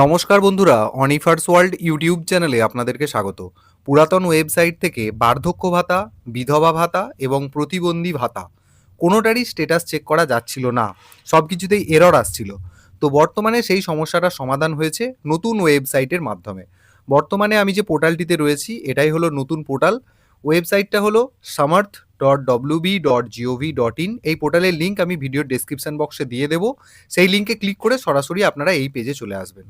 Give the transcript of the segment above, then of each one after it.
নমস্কার বন্ধুরা, অনিফার্স world YouTube চ্যানেলে আপনাদেরকে স্বাগত। পুরাতন ওয়েবসাইট থেকে বার্ধক্য ভাতা, বিধবা ভাতা এবং প্রতিবন্ধী ভাতা কোনোটারই স্ট্যাটাস চেক করা যাচ্ছিল না, সব কিছুতেই এরর আসছিল। তো বর্তমানে সেই সমস্যাটার সমাধান হয়েছে নতুন ওয়েবসাইটের মাধ্যমে। বর্তমানে আমি যে পোর্টালটিতে রয়েছি এটাই হলো নতুন পোর্টাল। ওয়েবসাইটটা হলো samarth.wb.gov.in। এই পোর্টালের লিঙ্ক আমি ভিডিওর ডেসক্রিপশন বক্সে দিয়ে দেবো। সেই লিঙ্কে ক্লিক করে সরাসরি আপনারা এই পেজে চলে আসবেন।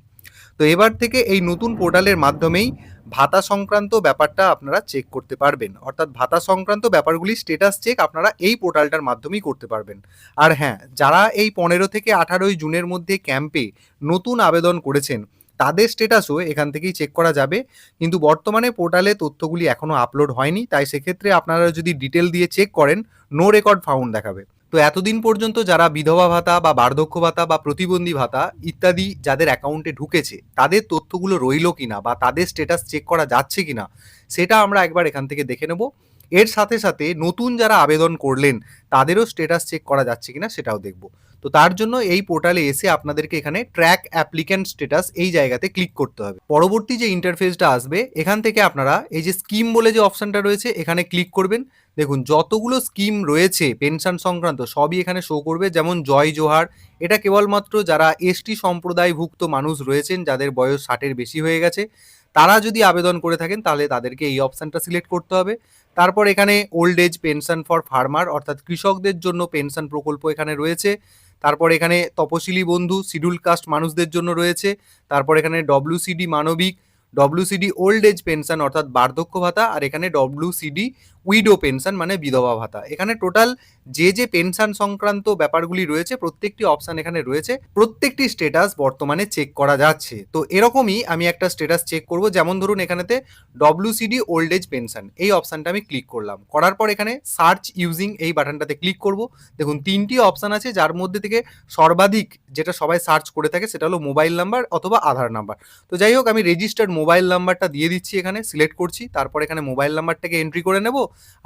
তো এবার থেকে এই নতুন পোর্টালের মাধ্যমেই ভাতা সংক্রান্ত ব্যাপারটা আপনারা চেক করতে পারবেন, অর্থাৎ ভাতা সংক্রান্ত ব্যাপারগুলি স্টেটাস চেক আপনারা এই পোর্টালটার মাধ্যমেই করতে পারবেন। আর হ্যাঁ, যারা এই 15 থেকে 18 জুনের মধ্যে ক্যাম্পে নতুন আবেদন করেছেন তাদের স্টেটাসও এখান থেকেই চেক করা যাবে। কিন্তু বর্তমানে পোর্টালে তথ্যগুলি এখনও আপলোড হয়নি, তাই সেক্ষেত্রে আপনারা যদি ডিটেল দিয়ে চেক করেন নো রেকর্ড ফাউন্ড দেখাবে। তো এতদিন পর্যন্ত যারা বিধবা ভাতা বা বার্ধক্য ভাতা বা প্রতিবন্ধী ভাতা ইত্যাদি যাদের অ্যাকাউন্টে ঢুকেছে তাদের তথ্যগুলো রইলো কিনা বা তাদের স্ট্যাটাস চেক করা যাচ্ছে কিনা সেটা আমরা একবার এখান থেকে দেখে নেব। এর সাথে সাথে নতুন যারা আবেদন করলেন তাদেরও স্ট্যাটাস চেক করা যাচ্ছে কিনা সেটাও দেখব। তো তার জন্য এই পোর্টালে এসে আপনাদেরকে এখানে ট্র্যাক অ্যাপ্লিক্যান্ট স্ট্যাটাস এই জায়গাতে ক্লিক করতে হবে। পরবর্তী যে ইন্টারফেসটা আসবে এখান থেকে আপনারা এই যে স্কিম বলে যে অপশনটা রয়েছে এখানে ক্লিক করবেন। দেখুন যতগুলো স্কিম রয়েছে পেনশন সংক্রান্ত সবই এখানে শো করবে, যেমন জয় জোহার, এটা কেবলমাত্র যারা এসটি সম্প্রদায়ভুক্ত মানুষ রয়েছেন যাদের বয়স 60-এর বেশি হয়ে গেছে তারা যদি আবেদন করে থাকেন তাহলে তাদেরকে এই অপশানটা সিলেক্ট করতে হবে। তারপর এখানে old age pension for farmer অর্থাৎ কৃষকদের জন্য পেনশন প্রকল্প এখানে রয়েছে। তারপর এখানে তপশিলি বন্ধু শিডিউল কাস্ট মানুষদের জন্য রয়েছে। তারপর এখানে ডব্লিউসিডি মানবিক, ডব্লিউসিডি ওল্ড এজ পেনশন অর্থাৎ বার্ধক্য ভাতা, আর এখানে ডব্লিউসিডি উইডো পেনশন মানে বিধবা ভাতা। এখানে টোটাল যে পেনশন সংক্রান্ত ব্যাপারগুলি রয়েছে প্রত্যেকটি অপশান এখানে রয়েছে, প্রত্যেকটি স্ট্যাটাস বর্তমানে চেক করা যাচ্ছে। তো এরকমই আমি একটা স্ট্যাটাস চেক করব, যেমন ধরুন এখানেতে ডব্লিউসিডি ওল্ড এজ পেনশন এই অপশানটা আমি ক্লিক করলাম, করার পর এখানে সার্চ ইউজিং এই বাটনটাতে ক্লিক করব। দেখুন তিনটি অপশান আছে, যার মধ্যে থেকে সর্বাধিক যেটা সবাই সার্চ করে থাকে সেটা হলো মোবাইল নাম্বার অথবা আধার নাম্বার। তো যাই হোক আমি রেজিস্টার্ড মোবাইল নাম্বারটা দিয়ে দিচ্ছি, এখানে সিলেক্ট করছি, তারপর এখানে মোবাইল নাম্বারটাকে এন্ট্রি করে নেব।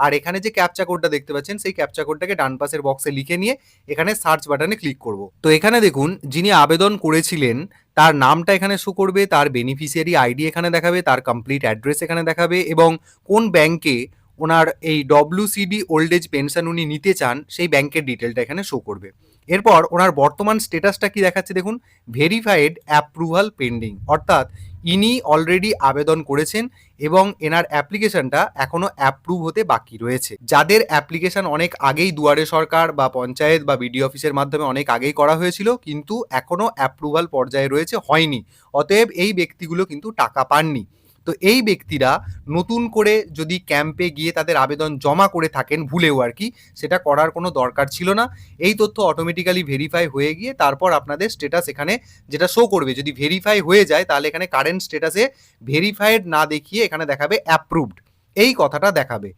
আর এখানে যে ক্যাপচা কোডটা দেখতে পাচ্ছেন সেই ক্যাপচা কোডটাকে ডান পাশের বক্সে লিখে নিয়ে এখানে সার্চ বাটনে ক্লিক করব। তো এখানে দেখুন যিনি আবেদন করেছিলেন তার নামটা এখানে শো করবে, তার বেনিফিশিয়ারি আইডি এখানে দেখাবে, তার কমপ্লিট অ্যাড্রেস এখানে দেখাবে এবং কোন ব্যাংকে ওনার এই ডব্লিউসিডি ওল্ড এজ পেনশন উনি নিতে চান সেই ব্যাংকের ডিটেলটা এখানে শো করবে। এরপর ওনার বর্তমান স্ট্যাটাসটা কি দেখাচ্ছে দেখুন, ভেরিফাইড অ্যাপ্রুভাল পেন্ডিং, অর্থাৎ ইনি অলরেডি আবেদন করেছেন এবং এনার অ্যাপ্লিকেশনটা এখনো অ্যাপ্রুভ হতে বাকি রয়েছে। যাদের অ্যাপ্লিকেশন অনেক আগেই দুয়ারে সরকার বা পঞ্চায়েত বা বিডিও অফিসের মাধ্যমে অনেক আগেই করা হয়েছিল কিন্তু এখনো অ্যাপ্রুভাল পর্যায়ে রয়েছে, হয়নি, অতএব এই ব্যক্তিগুলো কিন্তু টাকা পাননি। তো এই ব্যক্তিরা নতুন করে যদি ক্যাম্পে গিয়ে তাদের আবেদন জমা করে থাকেন ভুলেও আর কি, সেটা করার কোনো দরকার ছিল না। এই তথ্য অটোমেটিক্যালি ভেরিফাই হয়ে গিয়ে তারপর আপনাদের স্ট্যাটাস এখানে যেটা শো করবে, যদি ভেরিফাই হয়ে যায় তাহলে এখানে কারেন্ট স্ট্যাটাসে ভেরিফাইড না দেখিয়ে এখানে দেখাবে অ্যাপ্রুভড, এই কথাটা দেখাবে।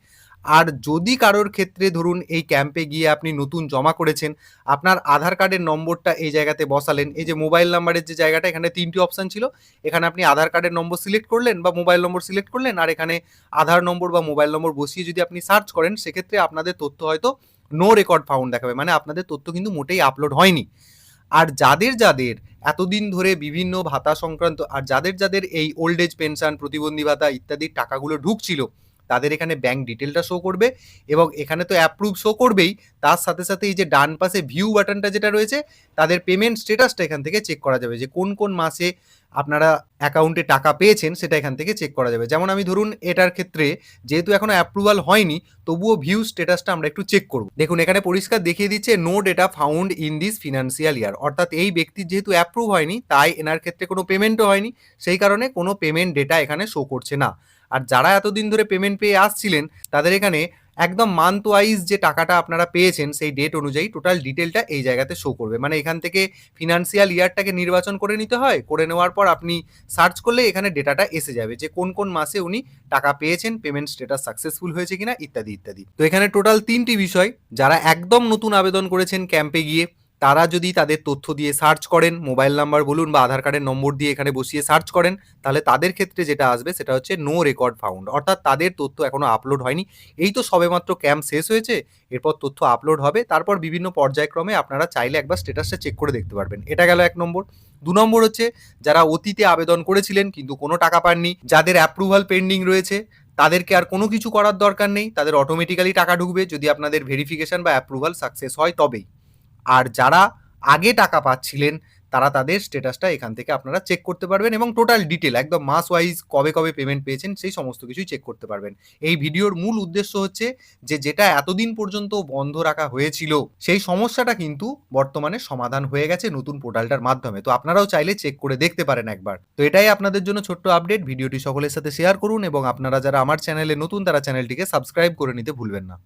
আর যদি কারোর ক্ষেত্রে ধরুন এই ক্যাম্পে গিয়ে আপনি নতুন জমা করেছেন, আপনার আধার কার্ডের নম্বরটা এই জায়গাতে বসালেন, এই যে মোবাইল নাম্বারের যে জায়গাটা এখানে তিনটি অপশান ছিল, এখানে আপনি আধার কার্ডের নম্বর সিলেক্ট করলেন বা মোবাইল নম্বর সিলেক্ট করলেন, আর এখানে আধার নম্বর বা মোবাইল নম্বর বসিয়ে যদি আপনি সার্চ করেন সেক্ষেত্রে আপনাদের তথ্য হয়তো নো রেকর্ড ফাউন্ড দেখাবে, মানে আপনাদের তথ্য কিন্তু মোটেই আপলোড হয়নি। আর যাদের যাদের এতদিন ধরে বিভিন্ন ভাতা সংক্রান্ত আর যাদের যাদের এই ওল্ড এজ পেনশন, প্রতিবন্ধী ভাতা ইত্যাদির টাকাগুলো ঢুকছিল তাদের এখানে ব্যাংক ডিটেলটা শো করবে এবং এখানে তো অ্যাপ্রুভ শো করবেই, তার সাথে সাথে এই যে ডান পাশে ভিউ বাটনটা যেটা রয়েছে তাদের পেমেন্ট স্ট্যাটাসটা এখান থেকে চেক করা যাবে, যে কোন কোন মাসে আপনারা অ্যাকাউন্টে টাকা পেয়েছেন সেটা এখান থেকে চেক করা যাবে। যেমন আমি ধরুন এটার ক্ষেত্রে যেহেতু এখনো অ্যাপ্রুভাল হয়নি তবুও ভিউ স্ট্যাটাসটা আমরা একটু চেক করব। দেখুন এখানে পরিষ্কার দেখিয়ে দিচ্ছে no data found in this financial year, অর্থাৎ এই ব্যক্তির যেহেতু অ্যাপ্রুভ হয়নি তাই এনার ক্ষেত্রে কোনো পেমেন্টও হয়নি, সেই কারণে কোনো পেমেন্ট ডেটা এখানে শো করছে না। আর যারা এতদিন ধরে পেমেন্ট পেয়ে আসছিলেন তাদের এখানে একদম মান্থ ওয়াইজ যে টাকাটা আপনারা পেয়েছেন সেই ডেট অনুযায়ী টোটাল ডিটেলটা এই জায়গাতে শো করবে। মানে এখান থেকে ফিনান্সিয়াল ইয়ারটাকে নির্বাচন করে নিতে হয়, করে নেওয়ার পর আপনি সার্চ করলে এখানে ডেটাটা এসে যাবে যে কোন কোন মাসে উনি টাকা পেয়েছেন, পেমেন্ট স্ট্যাটাস সাকসেসফুল হয়েছে কিনা ইত্যাদি ইত্যাদি। তো এখানে টোটাল তিনটি বিষয়, যারা একদম নতুন আবেদন করেছেন ক্যাম্পে গিয়ে তারা যদি তাদের তথ্য দিয়ে সার্চ করেন, মোবাইল নাম্বার বলুন বা আধার কার্ডের নম্বর দিয়ে এখানে বসিয়ে সার্চ করেন, তাহলে তাদের ক্ষেত্রে যেটা আসবে সেটা হচ্ছে নো রেকর্ড ফাউন্ড, অর্থাৎ তাদের তথ্য এখনো আপলোড হয়নি। এই তো সবেমাত্র ক্যাম্প শেষ হয়েছে, এরপর তথ্য আপলোড হবে, তারপর বিভিন্ন পর্যায়ক্রমে আপনারা চাইলে একবার স্ট্যাটাসটা চেক করে দেখতে পারবেন। এটা গেল 1 নম্বর। 2 নম্বর হচ্ছে যারা অতীতে আবেদন করেছিলেন কিন্তু কোনো টাকা পাননি, যাদের অ্যাপ্রুভাল পেন্ডিং রয়েছে, তাদেরকে আর কোনো কিছু করার দরকার নেই, তাদের অটোমেটিক্যালি টাকা ঢুকবে যদি আপনাদের ভেরিফিকেশন বা অ্যাপ্রুভাল সাকসেস হয় তবেই। আর যারা আগে টাকা পাচ্ছিলেন তারা তাদের স্ট্যাটাসটা এখান থেকে আপনারা চেক করতে পারবেন এবং টোটাল ডিটেল একদম মাস ওয়াইজ কবে কবে পেমেন্ট পেয়েছেন সেই সমস্ত কিছুই চেক করতে পারবেন। এই ভিডিওর মূল উদ্দেশ্য হচ্ছে যে যেটা এতদিন পর্যন্ত বন্ধ রাখা হয়েছিল সেই সমস্যাটা কিন্তু বর্তমানে সমাধান হয়ে গেছে নতুন পোর্টালটার মাধ্যমে। তো আপনারাও চাইলে চেক করে দেখতে পারেন একবার। তো এটাই আপনাদের জন্য ছোট্ট আপডেট। ভিডিওটি সকলের সাথে শেয়ার করুন এবং আপনারা যারা আমার চ্যানেলে নতুন তারা চ্যানেলটিকে সাবস্ক্রাইব করে নিতে ভুলবেন না।